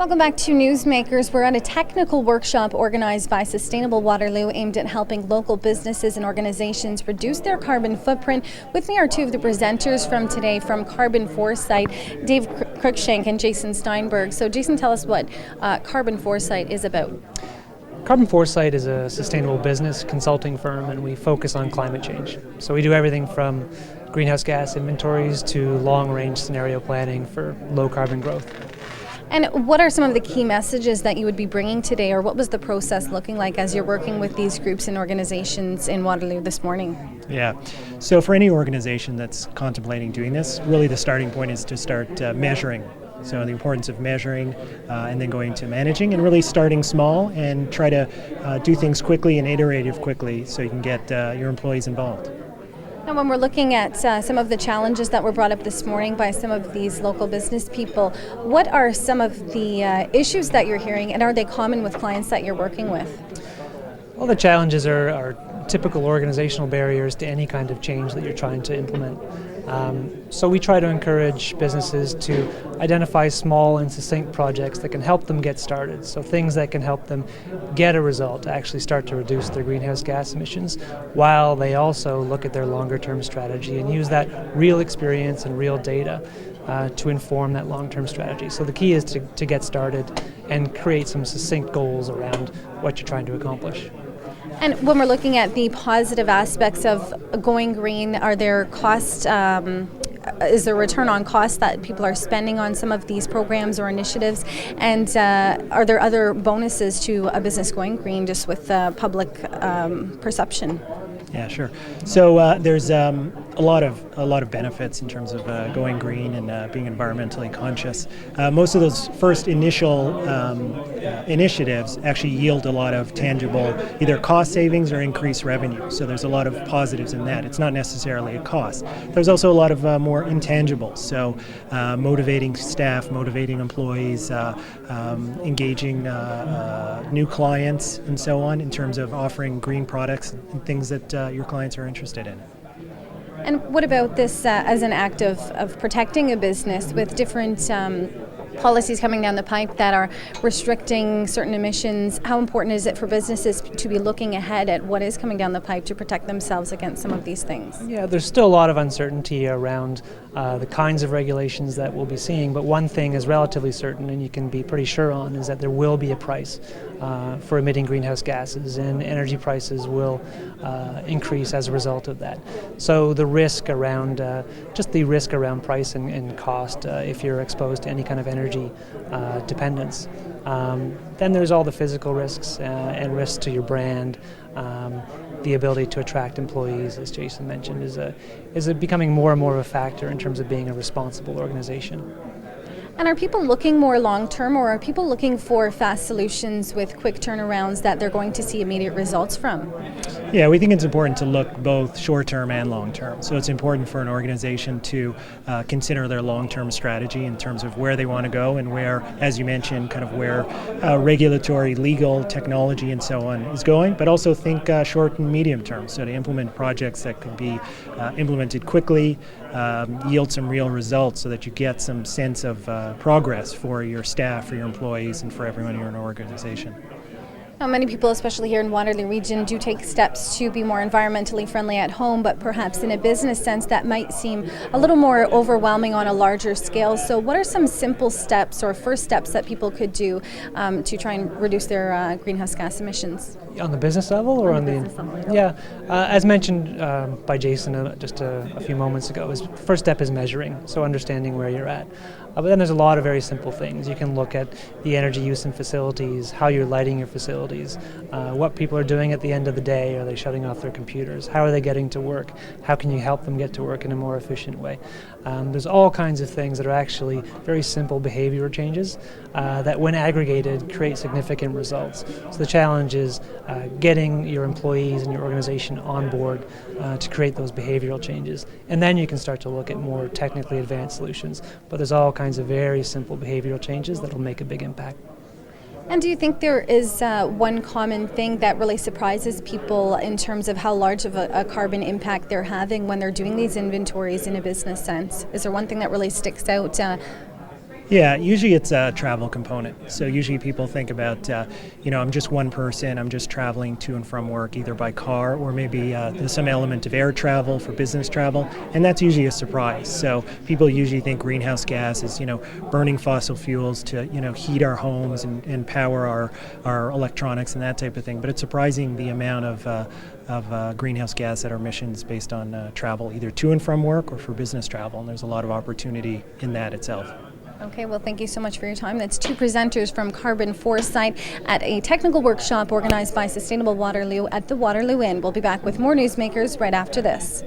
Welcome back to Newsmakers. We're at a technical workshop organized by Sustainable Waterloo aimed at helping local businesses and organizations reduce their carbon footprint. With me are two of the presenters from today from Carbon Foresight, Dave Cruickshank and Jason Steinberg. So Jason, tell us what Carbon Foresight is about. Carbon Foresight is a sustainable business consulting firm, and we focus on climate change. So we do everything from greenhouse gas inventories to long-range scenario planning for low-carbon growth. And what are some of the key messages that you would be bringing today, or what was the process looking like as you're working with these groups and organizations in Waterloo this morning? Yeah, so for any organization that's contemplating doing this, really the starting point is to start measuring. So the importance of measuring and then going to managing, and really starting small and try to do things quickly and iterative quickly so you can get your employees involved. Now, when we're looking at some of the challenges that were brought up this morning by some of these local business people, what are some of the issues that you're hearing, and are they common with clients that you're working with? Well, the challenges are typical organizational barriers to any kind of change that you're trying to implement. So we try to encourage businesses to identify small and succinct projects that can help them get started. So things that can help them get a result to actually start to reduce their greenhouse gas emissions, while they also look at their longer term strategy and use that real experience and real data to inform that long-term strategy. So the key is to get started and create some succinct goals around what you're trying to accomplish. And when we're looking at the positive aspects of going green, are there is there return on cost that people are spending on some of these programs or initiatives? And are there other bonuses to a business going green just with public perception? Yeah, sure. So there's a lot of benefits in terms of going green and being environmentally conscious. Most of those first initial initiatives actually yield a lot of tangible either cost savings or increased revenue. So there's a lot of positives in that. It's not necessarily a cost. There's also a lot of more intangibles. So motivating staff, motivating employees, engaging new clients, and so on in terms of offering green products and things that your clients are interested in. And what about this as an act of protecting a business with different policies coming down the pipe that are restricting certain emissions? How important is it for businesses to be looking ahead at what is coming down the pipe to protect themselves against some of these things? Yeah, there's still a lot of uncertainty around the kinds of regulations that we'll be seeing, but one thing is relatively certain, and you can be pretty sure on, is that there will be a price for emitting greenhouse gases, and energy prices will increase as a result of that. So the risk around, just the risk around price and cost if you're exposed to any kind of energy dependence. Then there's all the physical risks and risks to your brand. The ability to attract employees, as Jason mentioned, is becoming more and more of a factor in terms of being a responsible organization. And are people looking more long-term, or are people looking for fast solutions with quick turnarounds that they're going to see immediate results from? Yeah, we think it's important to look both short-term and long-term. So it's important for an organization to consider their long-term strategy in terms of where they want to go and where, as you mentioned, kind of where regulatory, legal, technology, and so on is going, but also think short and medium term. So to implement projects that could be implemented quickly, yield some real results so that you get some sense of progress for your staff, for your employees, and for everyone in your organization. Now, many people, especially here in Waterloo region, do take steps to be more environmentally friendly at home, but perhaps in a business sense that might seem a little more overwhelming on a larger scale. So what are some simple steps or first steps that people could do to try and reduce their greenhouse gas emissions? On the business level, or on the business level? Yeah, as mentioned by Jason just a few moments ago, first step is measuring, so understanding where you're at. But then there's a lot of very simple things. You can look at the energy use in facilities, how you're lighting your facilities, what people are doing at the end of the day. Are they shutting off their computers? How are they getting to work? How can you help them get to work in a more efficient way? There's all kinds of things that are actually very simple behavioral changes that, when aggregated, create significant results. So the challenge is getting your employees and your organization on board to create those behavioral changes. And then you can start to look at more technically advanced solutions. But there's all kinds of very simple behavioral changes that will make a big impact. And do you think there is one common thing that really surprises people in terms of how large of a carbon impact they're having when they're doing these inventories in a business sense? Is there one thing that really sticks out? Yeah, usually it's a travel component. So usually people think about, I'm just one person, I'm just traveling to and from work either by car or maybe there's some element of air travel for business travel, and that's usually a surprise. So people usually think greenhouse gas is, burning fossil fuels to, heat our homes and power our electronics and that type of thing. But it's surprising the amount of greenhouse gas that our emissions based on travel, either to and from work or for business travel, and there's a lot of opportunity in that itself. Okay, well, thank you so much for your time. That's two presenters from Carbon Foresight at a technical workshop organized by Sustainable Waterloo at the Waterloo Inn. We'll be back with more Newsmakers right after this.